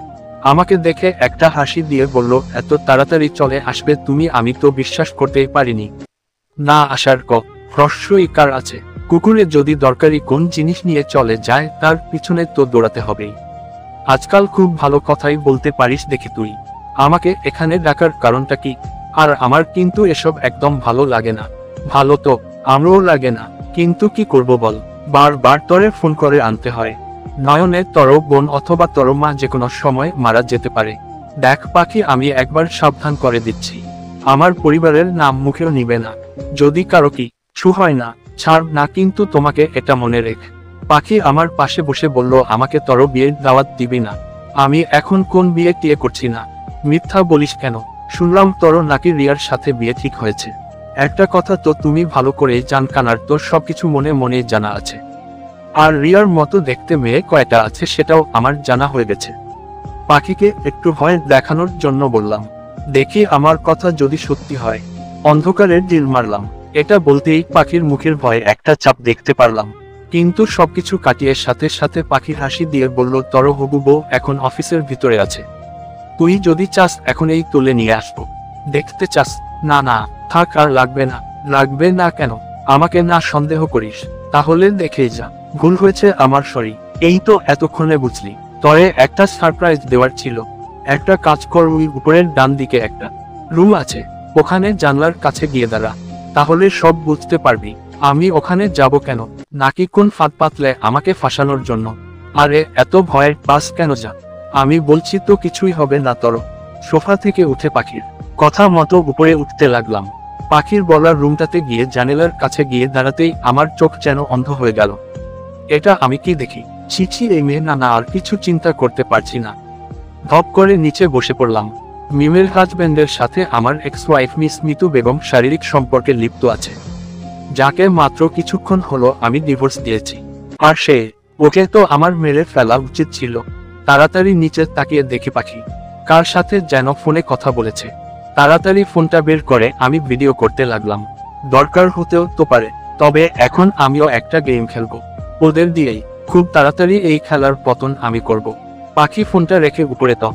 আমাকে দেখে একটা হাসি দিয়ে বলল, এত তাড়াতাড়ি চলে আসবে তুমি? আমি তো বিশ্বাস করতেই পারিনি। না আসার প্রশ্নই কার আছে? কুকুরে যদি দরকারি কোন জিনিস নিয়ে চলে যায়, তার পিছনে তো দৌড়াতে হবেই। আজকাল খুব ভালো কথাই বলতে পারিস দেখি তুই। আমাকে এখানে ডাকার কারণটা কি? আর আমার কিন্তু এসব একদম ভালো লাগে না। ভালো তো আমারও লাগে না, কিন্তু কি করব বল, বারবার তোরে ফোন করে আনতে হয়। নয়নে তোর বোন অথবা তোর মা যে কোনো সময় মারা যেতে পারে। দেখ পাখি, আমি একবার সাবধান করে দিচ্ছি, আমার পরিবারের নাম মুখেও নিবে না। যদি কারো কিছু হয় না, ছাড় না, কিন্তু তোমাকে এটা মনে রেখ। পাখি আমার পাশে বসে বলল, আমাকে তোর বিয়ের দাওয়াত দিবি না? আমি এখন কোন বিয়ে টিয়ে করছি না। মিথ্যা বলিস কেন? শুনলাম তোর নাকি রিয়ার সাথে বিয়ে ঠিক হয়েছে। একটা কথা তো তুমি ভালো করে জান, কানার তোর সবকিছু মনে মনে জানা আছে। আর রিয়ার মতো দেখতে মেয়ে কয়টা আছে সেটাও আমার জানা হয়ে গেছে। পাখিকে একটু ভয় দেখানোর জন্য বললাম, দেখি আমার কথা যদি সত্যি হয়। অন্ধকারের ডিল মারলাম। এটা বলতেই পাখির মুখের ভয়ে একটা চাপ দেখতে পারলাম, কিন্তু সবকিছু কাটিয়ে সাথে সাথে পাখির হাসি দিয়ে বলল, তোর হবু বউ এখন অফিসের ভিতরে আছে, তুই যদি চাস এখন এই তুলে নিয়ে আসবো। দেখতে চাস? না না থাক, আর লাগবে না। লাগবে না কেন? আমাকে না সন্দেহ করিস? তাহলে দেখেই যা, ভুল হয়েছে আমার, সরি। এই তো এতক্ষণে বুঝলি? তরে একটা সারপ্রাইজ দেওয়ার ছিল। একটা কাজ কর, ওই উপরের ডান দিকে একটা রুম আছে, ওখানে জানলার কাছে গিয়ে দাঁড়া, তাহলে সব বুঝতে পারবি। আমি ওখানে যাব কেন? নাকি কোন ফাঁদ পাতলে আমাকে ফাঁসানোর জন্য? আরে এত ভয়ের পাস কেন? যা, আমি বলছি তো কিছুই হবে না তোর। সোফা থেকে উঠে পাখির কথা মতো উপরে উঠতে লাগলাম। পাখির বলার রুমটাতে গিয়ে জানালার কাছে গিয়ে দাঁড়াতেই আমার চোখ যেন অন্ধ হয়ে গেল। এটা আমি কি দেখি? ছিছি, এই মেয়ে, না না, আর কিছু চিন্তা করতে পারছি না। ধপ করে নিচে বসে পড়লাম। মিমের হাজবেন্ডের সাথে আমার ex wife miss Mitu Begum শারীরিক সম্পর্কে লিপ্ত আছে। যাকে মাত্র কিছুক্ষণ হলো আমি ডিভোর্স দিয়েছি। আর সে, ওকে তো আমার মেরে ফেলা উচিত ছিল। তাড়াতাড়ি নিচে তাকিয়ে দেখি পাখি কার সাথে যেন ফোনে কথা বলেছে। তাড়াতাড়ি ফোনটা বের করে আমি ভিডিও করতে লাগলাম। দরকার হতেও তো পারে, তবে এখন আমিও একটা গেম খেলবো ওদের দিয়েই। খুব তাড়াতাড়ি এই খেলার পতন আমি করব। পাখি ফোনটা রেখে উপরে তো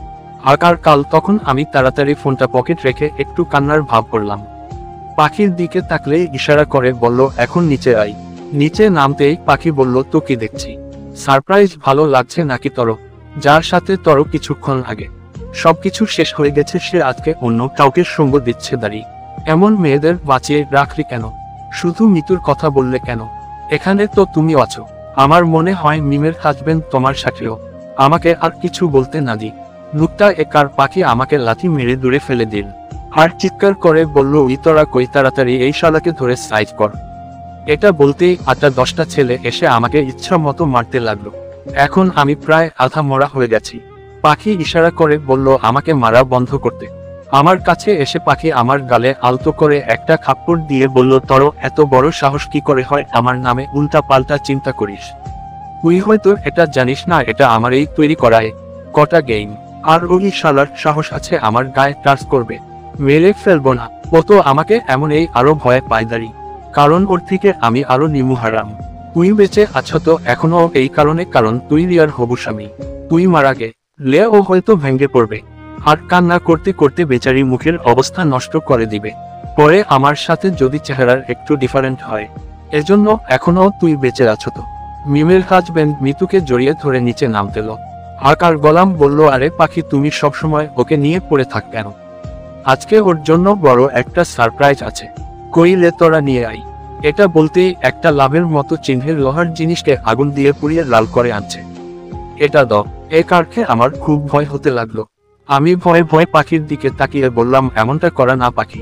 আকার কাল তখন আমি তাড়াতাড়ি ফোনটা পকেট রেখে একটু কান্নার ভাব করলাম। পাখির দিকে তাকলে ইশারা করে বলল এখন নিচে আই। নিচে নামতেই পাখি বলল তো কি দেখছি? সারপ্রাইজ ভালো লাগছে নাকি তোর? যার সাথে তোর কিছুক্ষণ আগে সবকিছু শেষ হয়ে গেছে সে আজকে অন্য কাউকে সঙ্গ দিচ্ছে দাঁড়িয়ে। এমন মেয়েদের বাঁচিয়ে রাখলি কেন? শুধু মৃত্যুর কথা বললে কেন? এখানে তো তুমিও আছো। আমার মনে হয় মিমের হাজবেন্ড তোমার সাথেও। আমাকে আর কিছু বলতে না দি নুকটা একার পাখি আমাকে লাথি মেরে দূরে ফেলে দিল। আর চিৎকার করে বলল ওই তোরা কই, তাড়াতাড়ি এই শালাকে ধরে সাইজ কর। এটা বলতেই 8-10টা ছেলে এসে আমাকে ইচ্ছা মতো মারতে লাগলো। এখন আমি প্রায় আধা মরা হয়ে গেছি। পাখি ইশারা করে বলল আমাকে মারা বন্ধ করতে। আমার কাছে এসে পাখি আমার গালে আলতো করে একটা থাপ্পড় দিয়ে বলল তোর এত বড় সাহস কি করে হয় আমার নামে উল্টা পাল্টা চিন্তা করিস? তুই হয়তো এটা জানিস না, এটা আমার এই তৈরি করায় কটা গেম। আর ওই শালার সাহস আছে আমার গায়ে টাচ করবে। মেরে ফেলবো না ও তো আমাকে এমন এই আরো ভয় পায় দাঁড়ি, কারণ ওর থেকে আমি আরো নিমুহারাম। তুই বেঁচে আছো তো এখনো এই কারণে, কারণ তুই রিয়ার হবু স্বামী। তুই মারা গেলে ও হয়তো ভেঙে পড়বে আর কান্না করতে করতে বেচারি মুখের অবস্থা নষ্ট করে দিবে। পরে আমার সাথে যদি চেহারার একটু ডিফারেন্ট হয়। এজন্য এখনো তুই বেঁচে আছো তো? মিমের হাজবেন্ড মিতুকে জড়িয়ে ধরে নিচে নামতেল। আকার গলাম বলল আরে পাখি তুমি সবসময় ওকে নিয়ে পড়ে থাক কেন? আজকে ওর জন্য বড় একটা সারপ্রাইজ আছে, কইলে তোরা নিয়ে আই। এটা বলতেই একটা লাভের মতো চিহ্নের লোহার জিনিসকে আগুন দিয়ে পুড়িয়ে লাল করে আনছে। এটা দাও। এ কারকে আমার খুব ভয় হতে লাগলো। আমি ভয়ে ভয়ে পাখির দিকে তাকিয়ে বললাম এমনটা করা না পাখি,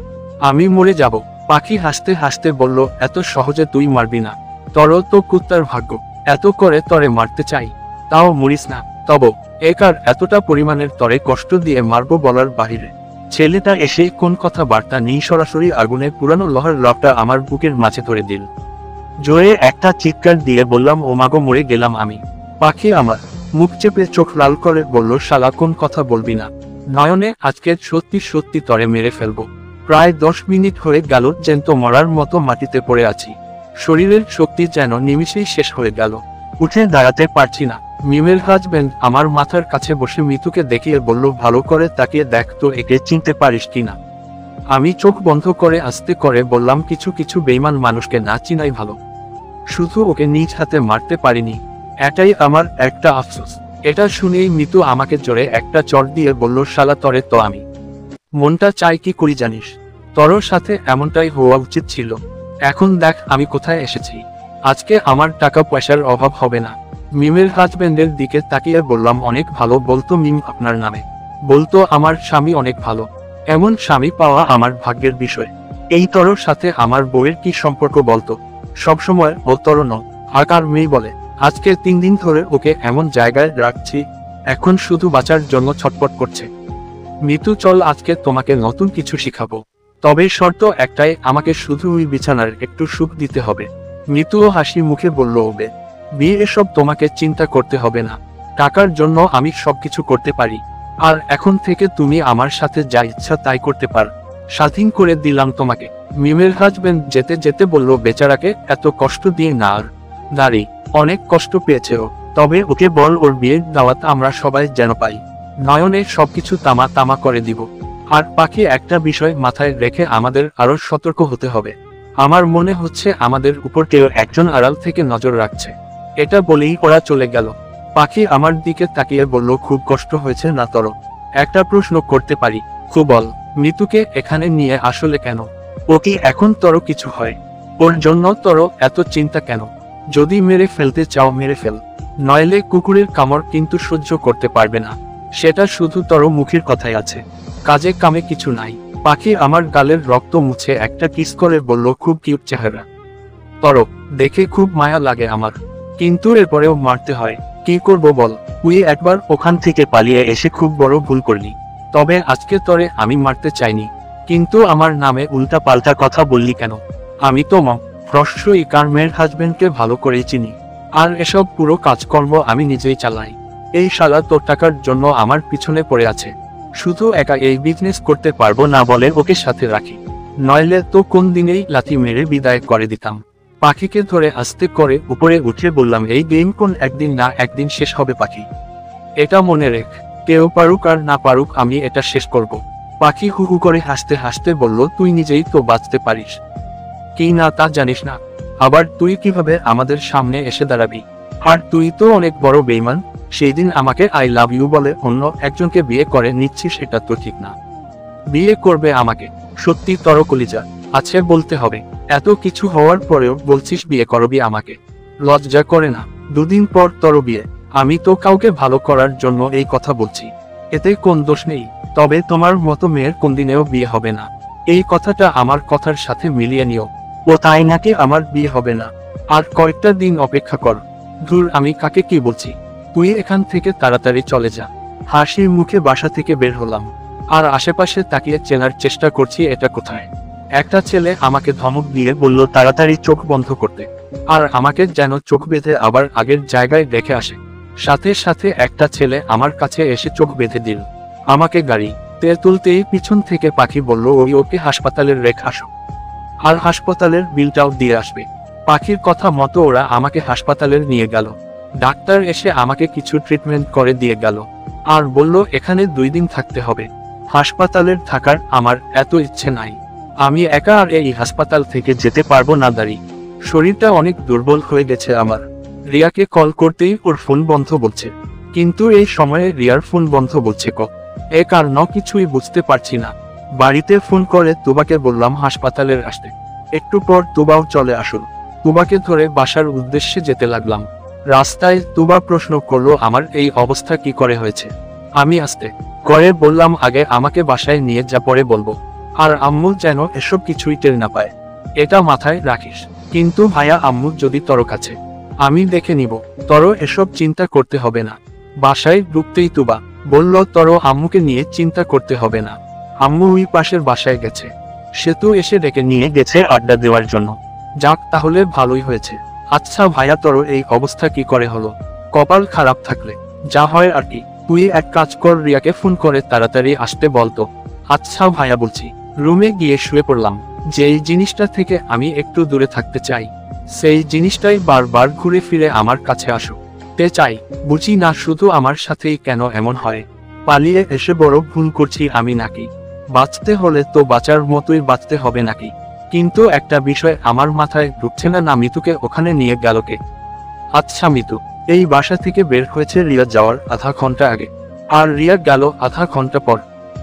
আমি মরে যাব। পাখি হাসতে হাসতে বলল এত সহজে তুই মারবি না, তর তো কুত্তার ভাগ্য। এত করে তরে মারতে চাই, তাও মরিস না। তব একার এতটা পরিমাণের তরে কষ্ট দিয়ে মারবো বলার বাহিরে ছেলেটা এসে কোন কথা বার্তা নেই সরাসরি আগুনে পুরানো লোহার লকটা আমার বুকের মাঝে ধরে দিল। জোরে একটা চিৎকার দিয়ে বললাম ও মাগো মরে গেলাম আমি। পাখি আমার মুখ চেপে চোখ লাল করে বলল শালা কোন কথা বলবি না, নয়নে আজকে সত্যি সত্যি তরে মেরে ফেলবো। প্রায় 10 মিনিট হয়ে গেল জ্যান্ত মরার মতো মাটিতে পড়ে আছি। শরীরের শক্তি যেন নিমিষেই শেষ হয়ে গেল, উঠে দাঁড়াতে পারছি না। মিমের হাজবেন্ড আমার মাথার কাছে বসে মিতুকে দেখিয়ে বলল ভালো করে তাকিয়ে দেখ তো একে চিনতে পারিস কিনা। আমি চোখ বন্ধ করে আস্তে করে বললাম কিছু কিছু বেইমান মানুষকে না চিনাই ভালো, শুধু ওকে নিজ হাতে মারতে পারিনি, এটাই আমার একটা আফসোস। এটা শুনেই মিতু আমাকে জোরে একটা চড় দিয়ে বলল শালা তরে তো আমি মনটা চাই কি করি জানিস? তোর সাথে এমনটাই হওয়া উচিত ছিল। এখন দেখ আমি কোথায় এসেছি। আজকে আমার টাকা পয়সার অভাব হবে না। মিমের হাজবেন্ডের দিকে তাকিয়ে বললাম অনেক ভালো বলতো মিম আপনার নামে, বলতো আমার স্বামী অনেক ভালো। এমন স্বামী পাওয়া আমার ভাগ্যের বিষয়। এই তরর সাথে আমার বউয়ের কি সম্পর্ক বলতো? সবসময় ও তর ন আকার মেয়ে বলে। আজকে 3 দিন ধরে ওকে এমন জায়গায় রাখছি, এখন শুধু বাঁচার জন্য ছটপট করছে। মিতু চল আজকে তোমাকে নতুন কিছু শিখাবো, তবে শর্ত একটাই, আমাকে শুধু ওই বিছানার একটু সুখ দিতে হবে। মিতুও হাসি মুখে বলল ওবে বিয়ে এসব তোমাকে চিন্তা করতে হবে না, টাকার জন্য আমি সবকিছু করতে পারি। আর এখন থেকে তুমি আমার সাথে যা ইচ্ছা তাই করতে পার, স্বাধীন করে দিলাম তোমাকে। মিমের হাজবেন্ড যেতে যেতে বলল বেচারাকে এত কষ্ট দিয়ে না, আর দাঁড়ি অনেক কষ্ট পেয়েছে ও, তবে ওকে বল ওর বিয়ের দাওয়াত আমরা সবাই যেন পাই, নয়নে সবকিছু তামা তামা করে দিব। আর পাখি একটা বিষয় মাথায় রেখে আমাদের আরো সতর্ক হতে হবে। আমার মনে হচ্ছে আমাদের উপর কেউ একজন আড়াল থেকে নজর রাখছে। এটা বলেই ওরা চলে গেল। পাখি আমার দিকে তাকিয়ে বলল খুব কষ্ট হয়েছে না তোর? একটা প্রশ্ন করতে পারি? খুব বল। মৃতুকে এখানে নিয়ে আসলে কেন? ও কি এখন তোর কিছু হয়? ওর জন্য তোর এত চিন্তা কেন? যদি মেরে ফেলতে চাও মেরে ফেল, নইলে কুকুরের কামড় কিন্তু সহ্য করতে পারবে না। সেটা শুধু তোর মুখের কথাই আছে, কাজে কামে কিছু নাই। পাখি আমার গালের রক্ত মুছে একটা কিস করে বলল খুব কিউট চেহারা তোর, দেখে খুব মায়া লাগে আমার, কিন্তু এরপরেও মারতে হয়, কি করব বল? তুই একবার ওখান থেকে পালিয়ে এসে খুব বড় ভুল করলি। তবে আজকে তোরে আমি মারতে চাইনি, কিন্তু আমার নামে উল্টা পাল্টা কথা বললি কেন? আমি তো ফ্রস্ট ইকার মেয়ের হাজবেন্ডকে ভালো করেই চিনি, আর এসব পুরো কাজকর্ম আমি নিজেই চালাই। এই শালা তোর টাকার জন্য আমার পিছনে পড়ে আছে, শুধু একা এই বিজনেস করতে পারবো না বলে ওকে সাথে রাখি, নইলে তো কোন দিনেই লাথি মেরে বিদায় করে দিতাম। পাখিকে ধরে আস্তে করে উপরে উঠে বললাম, এই গেম কোন একদিন না একদিন শেষ হবে পাখি, এটা মনে রেখ। কেউ পারুক আর না পারুক আমি এটা শেষ করব। পাখি হু হু করে হাসতে হাসতে বলল, তুই নিজেই তো বাঁচতে পারিস কি না তা জানিস না, আবার তুই কিভাবে আমাদের সামনে এসে দাঁড়াবি? আর তুই তো অনেক বড় বেঈমান, সেই দিন আমাকে আই লাভ ইউ বলে অন্য একজনকে বিয়ে করে নিচ্ছিস, এটা তো ঠিক না। বিয়ে করবে আমাকে? সত্যি তর কলিজা আছে বলতে হবে, এত কিছু হওয়ার পরেও বলছিস বিয়ে করবি আমাকে? লজ্জা করে না? দুদিন পর তর বিয়ে, আমি তো কাউকে ভালো করার জন্য এই কথা বলছি, এতে কোন দোষ নেই। তবে তোমার মতো মেয়ের কোনদিনেও বিয়ে হবে না, এই কথাটা আমার কথার সাথে মিলিয়ে নিও। ও তাই নাকি? আমার বিয়ে হবে না? আর কয়েকটা দিন অপেক্ষা কর। ধুর, আমি কাকে কি বলছি, তুই এখান থেকে তাড়াতাড়ি চলে যা। হাসির মুখে বাসা থেকে বের হলাম, আর আশেপাশে তাকিয়ে চেনার চেষ্টা করছি এটা কোথায়। একটা ছেলে আমাকে ধমক দিয়ে বলল তাড়াতাড়ি চোখ বন্ধ করতে, আর আমাকে যেন চোখ বেঁধে আবার আগের জায়গায় রেখে আসে। সাথে সাথে একটা ছেলে আমার কাছে এসে চোখ বেঁধে দিল। আমাকে গাড়িতে তুলতেই পিছন থেকে পাখি বলল, ওকে হাসপাতালের রেখে আসো, আর হাসপাতালের বিলটাও দিয়ে আসবে। পাখির কথা মতো ওরা আমাকে হাসপাতালের নিয়ে গেল। ডাক্তার এসে আমাকে কিছু ট্রিটমেন্ট করে দিয়ে গেল, আর বলল এখানে 2 দিন থাকতে হবে। হাসপাতালের থাকার আমার এত ইচ্ছে নাই, আমি একা আর এই হাসপাতাল থেকে যেতে পারবো না। শরীরটা অনেক দুর্বল হয়ে গেছে আমার। রিয়াকে কল করতেই ওর ফোন বন্ধ বলছে, কিন্তু এই সময়ে রিয়ার ফোন বন্ধ বলছে এ কারণ কিছুই বুঝতে পারছি না। বাড়িতে ফোন করে তুবাকে বললাম হাসপাতালের আসতে। একটু পর তুবাও চলে আসল। তুবাকে ধরে বাসার উদ্দেশ্যে যেতে লাগলাম। রাস্তায় তুবা প্রশ্ন করলো, আমার এই অবস্থা কি করে হয়েছে? আমি আস্তে করে বললাম, আগে আমাকে বাসায় নিয়ে যা, পরে বলবো। আর আম্মু যেন এসব কিছুই টের না পায়, এটা মাথায় রাখিস। কিন্তু ভাইয়া, আম্মু যদি তোর কাছে, আমি দেখে নিব, তোর এসব চিন্তা করতে হবে না। বাসায় ঢুকতেই তুবা বলল, তোর আম্মুকে নিয়ে চিন্তা করতে হবে না, আম্মু ওই পাশের বাসায় গেছে, সেতু এসে ডেকে নিয়ে গেছে আড্ডা দেওয়ার জন্য। যাক, তাহলে ভালোই হয়েছে। আচ্ছা ভাইয়া, তোর এই অবস্থা কি করে হলো? কপাল খারাপ থাকলে যা হয় আর কি। তুই এক কাজ কর, রিয়াকে ফোন করে তাড়াতাড়ি আসতে বলতো। আচ্ছা ভাইয়া বলছি। রুমে গিয়ে শুয়ে পড়লাম। যেই জিনিসটা থেকে আমি একটু দূরে থাকতে চাই, সেই জিনিসটাই বারবার ঘুরে ফিরে আমার কাছে আসতে চাই। বুঝি না শুধু আমার সাথেই কেন এমন হয়। পালিয়ে এসে বড় ভুল করছি আমি নাকি? বাঁচতে হলে তো বাঁচার মতোই বাঁচতে হবে নাকি? কিন্তু একটা বিষয় আমার মাথায় ঢুকছে না, মিতুকে ওখানে নিয়ে গেল কে? আচ্ছা, মিতু এই বাসা থেকে বের হয়েছে রিয়া যাওয়ার আধা ঘন্টা আগে, আর রিয়া গেল আধা ঘন্টা পর।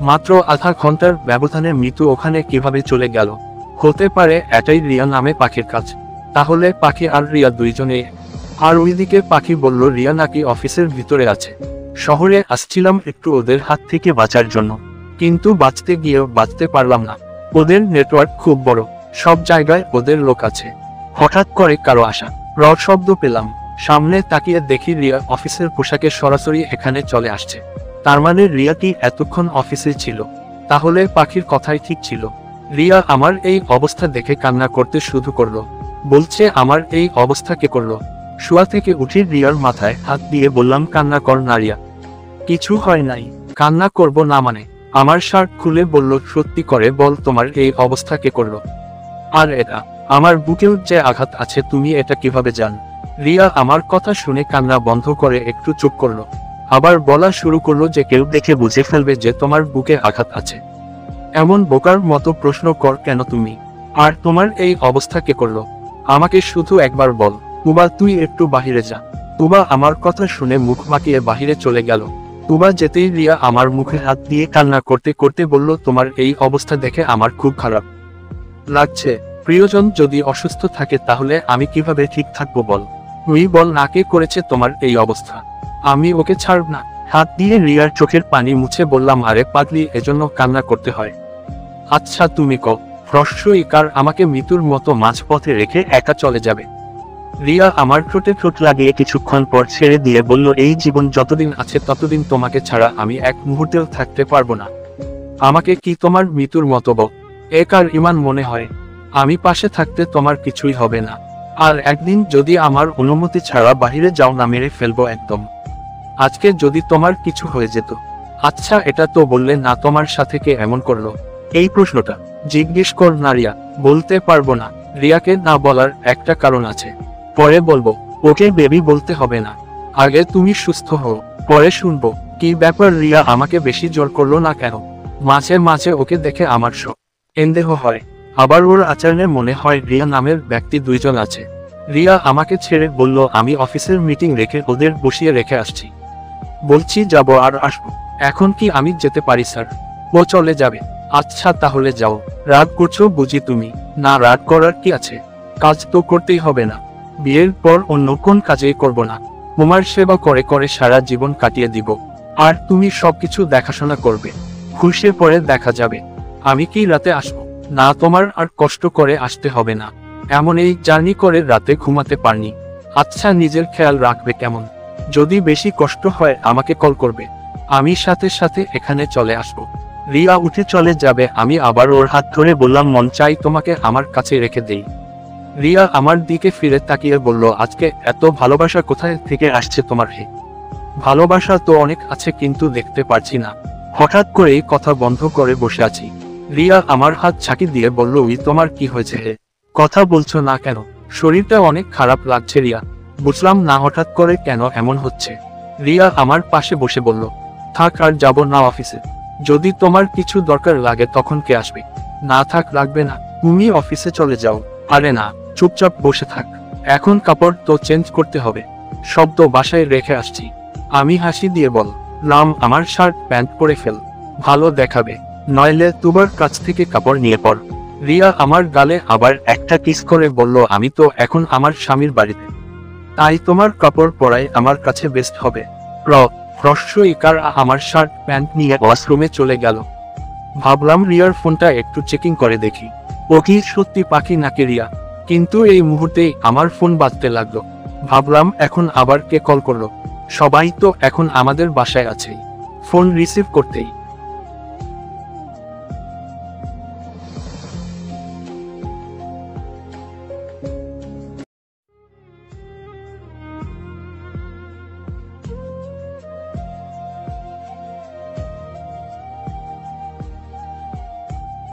মাত্র আধা ঘন্টার ব্যবধানে মিতু ওখানে কিভাবে চলে গেল? হতে পারে এটাই রিয়া নামে পাখির কাজ। তাহলে পাখি আর রিয়া দুইজনে। আর ওইদিকে পাখি বলল রিয়া নাকি অফিসের ভিতরে আছে। শহরে আসছিলাম একটু ওদের হাত থেকে বাঁচার জন্য, কিন্তু বাঁচতে গিয়েও বাঁচতে পারলাম না। ওদের নেটওয়ার্ক খুব বড়, সব জায়গায় ওদের লোক আছে। হঠাৎ করে কারো আসা রড শব্দ পেলাম। সামনে তাকিয়ে দেখি রিয়া অফিসের পোশাকে সরাসরি এখানে চলে আসছে। তার মানে রিয়া কি এতক্ষণ অফিসে ছিল? তাহলে পাখির কথাই ঠিক ছিল। রিয়া আমার এই অবস্থা দেখে কান্না করতে শুরু করলো। বলছে, আমার এই অবস্থা কে করলো? শোয়া থেকে উঠে রিয়ার মাথায় হাত দিয়ে বললাম, কান্না কর না রিয়া, কিছু হয় নাই। কান্না করব না মানে? আমার শার্ট খুলে বলল, সত্যি করে বল, তোমার এই অবস্থা কে করলো? আর এটা আমার বুকেও যে আঘাত আছে, তুমি এটা কিভাবে জান? রিয়া আমার কথা শুনে কান্না বন্ধ করে একটু চুপ করলো, আবার বলা শুরু করলো যে কেউ দেখে বুঝে ফেলবে যে তোমার বুকে আঘাত আছে। এমন বোকার মতো প্রশ্ন কর কেন তুমি? আর তোমার এই অবস্থা কে করলো? আমাকে শুধু একবার বল। তুবা, তুই একটু বাহিরে যা। তুবা আমার কথা শুনে মুখ মাকিয়ে বাহিরে চলে গেল। তুবা যেতেই রিয়া আমার মুখে হাত দিয়ে কান্না করতে করতে বলল, তোমার এই অবস্থা দেখে আমার খুব খারাপ লাগছে। প্রিয়জন যদি অসুস্থ থাকে তাহলে আমি কিভাবে ঠিক থাকবো বল? তুই বল না, কে করেছে তোমার এই অবস্থা? আমি ওকে ছাড়ব না। হাত দিয়ে রিয়ার চোখের পানি মুছে বললাম, আরে পাগলি, এজন্য কান্না করতে হয়? আচ্ছা তুমি কও, ফ্রস্ট ইকার আমাকে মৃত্যুর মতো মাঝপথে রেখে একা চলে যাবে? রিয়া আমার ঠোঁটে ঠোঁট লাগিয়ে কিছুক্ষণ পর ছেড়ে দিয়ে বলল, এই জীবন যতদিন আছে ততদিন তোমাকে ছাড়া আমি এক মুহূর্তেও থাকতে পারবো না। আমাকে কি তোমার মৃত্যুর মতো একার ইমান মনে হয়? আমি পাশে থাকতে তোমার কিছুই হবে না। আর একদিন যদি আমার অনুমতি ছাড়া বাইরে যাও না, মেরে ফেলবো একদম। আজকে যদি তোমার কিছু হয়ে যেত। আচ্ছা, এটা তো বললে না তোমার সাথে কে এমন করলো? এই প্রশ্নটা জিজ্ঞেস কর না রিয়া। বলতে পারবো না। রিয়াকে না বলার একটা কারণ আছে, পরে বলবো। ওকে বেবি বলতে হবে না, আগে তুমি সুস্থ হও, পরে শুনবো। কি ব্যাপার, রিয়া আমাকে বেশি জোর করলো না কেন? মাঝে মাঝে ওকে দেখে আমার সন্দেহ হয়। আবার ওর আচরণে মনে হয় রিয়া নামের ব্যক্তি দুইজন আছে। রিয়া আমাকে ছেড়ে বলল আমি অফিসের মিটিং রেখে ওদের বসিয়ে রেখে আসছি। বলছি যাব আর আসবো। এখন কি আমি যেতে পারি স্যার? ও চলে যাবে। আচ্ছা তাহলে যাও। রাগ করছো বুঝি তুমি? না, রাগ করার কি আছে, কাজ তো করতেই হবে না। বিয়ের পর অন্য কোন কাজেই করব না। তোমার সেবা করে করে সারা জীবন কাটিয়ে দিব, আর তুমি সবকিছু দেখাশোনা করবে। খুশি পরে দেখা যাবে। আমি কি রাতে আসবো? না, তোমার আর কষ্ট করে আসতে হবে না। এমন এই জার্নি করে রাতে ঘুমাতে পারিনি। আচ্ছা, নিজের খেয়াল রাখবে কেমন? যদি বেশি কষ্ট হয় আমাকে কল করবে, আমি সাথে সাথে এখানে চলে আসবো। রিয়া উঠে চলে যাবে, আমি আবার ওর হাত ধরে বললাম মন চাই তোমাকে আমার কাছে রেখে দেই। রিয়া আমার দিকে ফিরে তাকিয়ে বলল আজকে এত ভালোবাসা কোথায় থেকে আসছে তোমার? হে, ভালোবাসা তো অনেক আছে কিন্তু দেখতে পারছি না। হঠাৎ করেই কথা বন্ধ করে বসে আছি। রিয়া আমার হাত ঝাঁকি দিয়ে বলল ওই তোমার কি হয়েছে হে? কথা বলছো না কেন? শরীরটা অনেক খারাপ লাগছে রিয়া। বুঝলাম না হঠাৎ করে কেন এমন হচ্ছে। রিয়া আমার পাশে বসে বলল থাক, আর যাব না অফিসে। যদি তোমার কিছু দরকার লাগে তখন কে আসবে? না থাক, লাগবে না, তুমি অফিসে চলে যাও। আরে না, চুপচাপ বসে থাক। এখন কাপড় তো চেঞ্জ করতে হবে, সব তো বাসায় রেখে আসছি। আমি হাসি দিয়ে বললাম আমার শার্ট প্যান্ট পরে ফেল, ভালো দেখাবে। নইলে তোমার কাছ থেকে কাপড় নিয়ে পর। রিয়া আমার গালে আবার একটা কিস করে বলল আমি তো এখন আমার স্বামীর বাড়িতে, তাই তোমার কাপড় পরাই আমার কাছে বেস্ট হবে। রস্যইকার আমার শার্ট প্যান্ট নিয়ে ওয়াশরুমে চলে গেল। ভাবলাম রিয়ার ফোনটা একটু চেকিং করে দেখি, ও কি সত্যি পাখি নাকি রিয়া। কিন্তু এই মুহূর্তেই আমার ফোন বাজতে লাগলো। ভাবলাম এখন আবার কে কল করলো? সবাই তো এখন আমাদের বাসায় আছে। ফোন রিসিভ করতেই